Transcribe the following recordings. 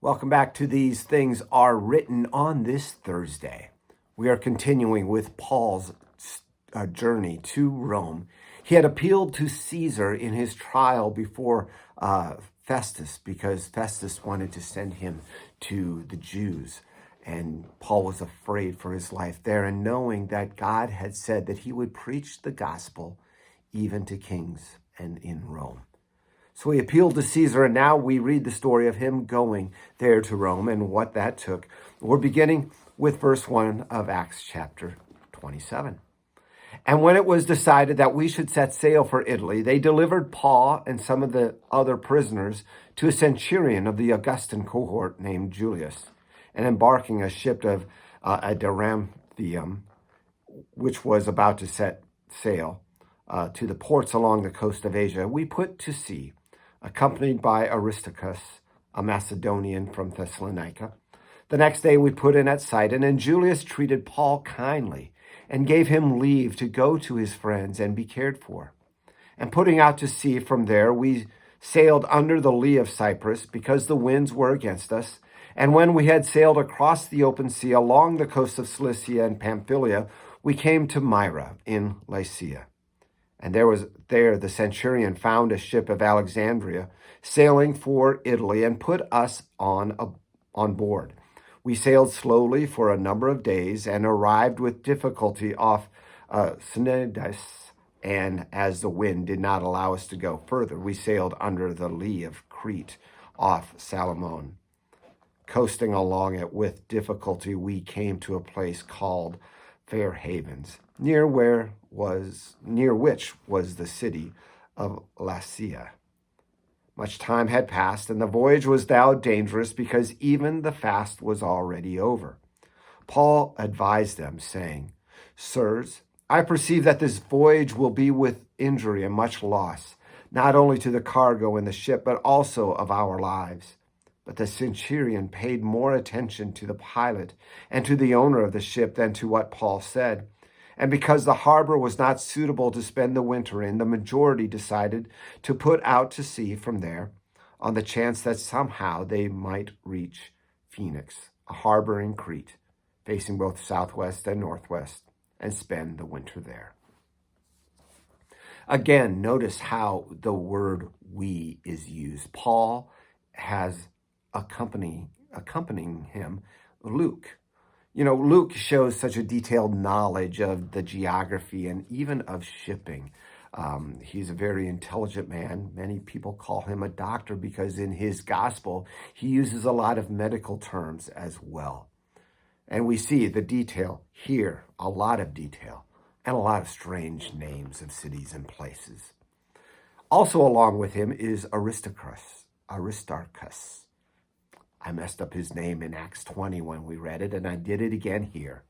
Welcome back to These Things Are Written on this Thursday. We are continuing with Paul's journey to Rome. He had appealed to Caesar in his trial before Festus because Festus wanted to send him to the Jews. And Paul was afraid for his life there, and knowing that God had said that he would preach the gospel even to kings and in Rome. So he appealed to Caesar, and now we read the story of him going there to Rome and what that took. We're beginning with verse 1 of Acts chapter 27. And when it was decided that we should set sail for Italy, they delivered Paul and some of the other prisoners to a centurion of the Augustan cohort named Julius. And embarking a ship of Adramyttium, which was about to set sail to the ports along the coast of Asia, we put to sea, accompanied by Aristarchus, a Macedonian from Thessalonica. The next day we put in at Sidon, and Julius treated Paul kindly and gave him leave to go to his friends and be cared for. And putting out to sea from there, we sailed under the lee of Cyprus because the winds were against us. And when we had sailed across the open sea along the coast of Cilicia and Pamphylia, we came to Myra in Lycia. And there the centurion found a ship of Alexandria sailing for Italy and put us on board. We sailed slowly for a number of days and arrived with difficulty off Cnidus. And as the wind did not allow us to go further, we sailed under the lee of Crete off Salamon. Coasting along it with difficulty, we came to a place called Fair Havens, near which was the city of Lasea. Much time had passed, and the voyage was now dangerous because even the fast was already over. Paul advised them, saying, "Sirs, I perceive that this voyage will be with injury and much loss, not only to the cargo and the ship, but also of our lives." But the centurion paid more attention to the pilot and to the owner of the ship than to what Paul said. And because the harbor was not suitable to spend the winter in, the majority decided to put out to sea from there on the chance that somehow they might reach Phoenix, a harbor in Crete, facing both southwest and northwest, and spend the winter there. Again, notice how the word "we" is used. Paul has accompanying him Luke. Luke shows such a detailed knowledge of the geography and even of shipping. He's a very intelligent man. Many people call him a doctor because in his gospel, he uses a lot of medical terms as well. And we see the detail here, a lot of detail, and a lot of strange names of cities and places. Also along with him is Aristarchus. I messed up his name in Acts 20 when we read it, and I did it again here.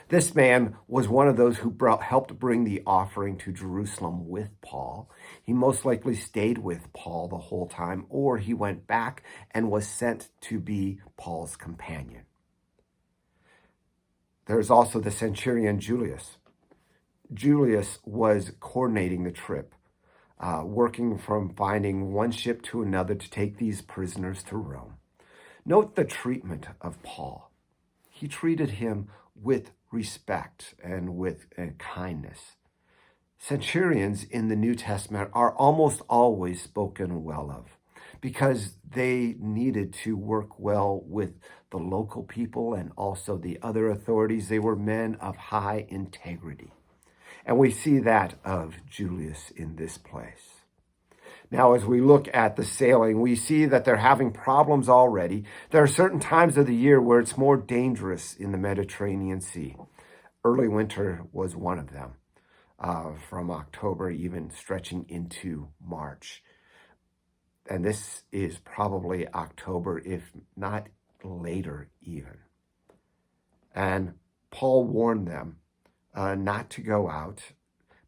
This man was one of those who helped bring the offering to Jerusalem with Paul. He most likely stayed with Paul the whole time, or he went back and was sent to be Paul's companion. There's also the centurion Julius. Julius was coordinating the trip, working from finding one ship to another to take these prisoners to Rome. Note the treatment of Paul. He treated him with respect and with kindness. Centurions in the New Testament are almost always spoken well of because they needed to work well with the local people and also the other authorities. They were men of high integrity. And we see that of Julius in this place. Now, as we look at the sailing, we see that they're having problems already. There are certain times of the year where it's more dangerous in the Mediterranean Sea. Early winter was one of them, from October even stretching into March. And this is probably October, if not later even. And Paul warned them not to go out.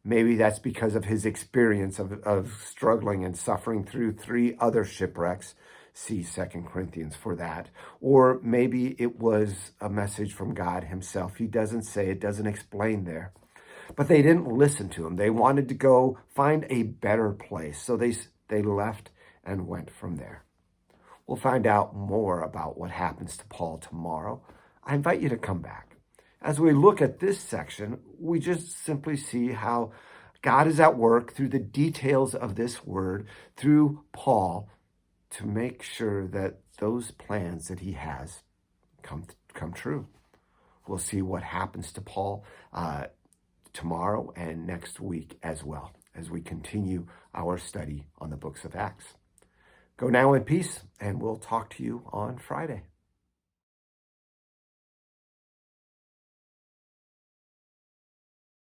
Maybe that's because of his experience of struggling and suffering through 3 other shipwrecks. See 2 Corinthians for that. Or maybe it was a message from God himself. He doesn't say, it doesn't explain there. But they didn't listen to him. They wanted to go find a better place. So they left and went from there. We'll find out more about what happens to Paul tomorrow. I invite you to come back. As we look at this section, we just simply see how God is at work through the details of this word, through Paul, to make sure that those plans that he has come true. We'll see what happens to Paul tomorrow and next week as well, as we continue our study on the books of Acts. Go now in peace, and we'll talk to you on Friday.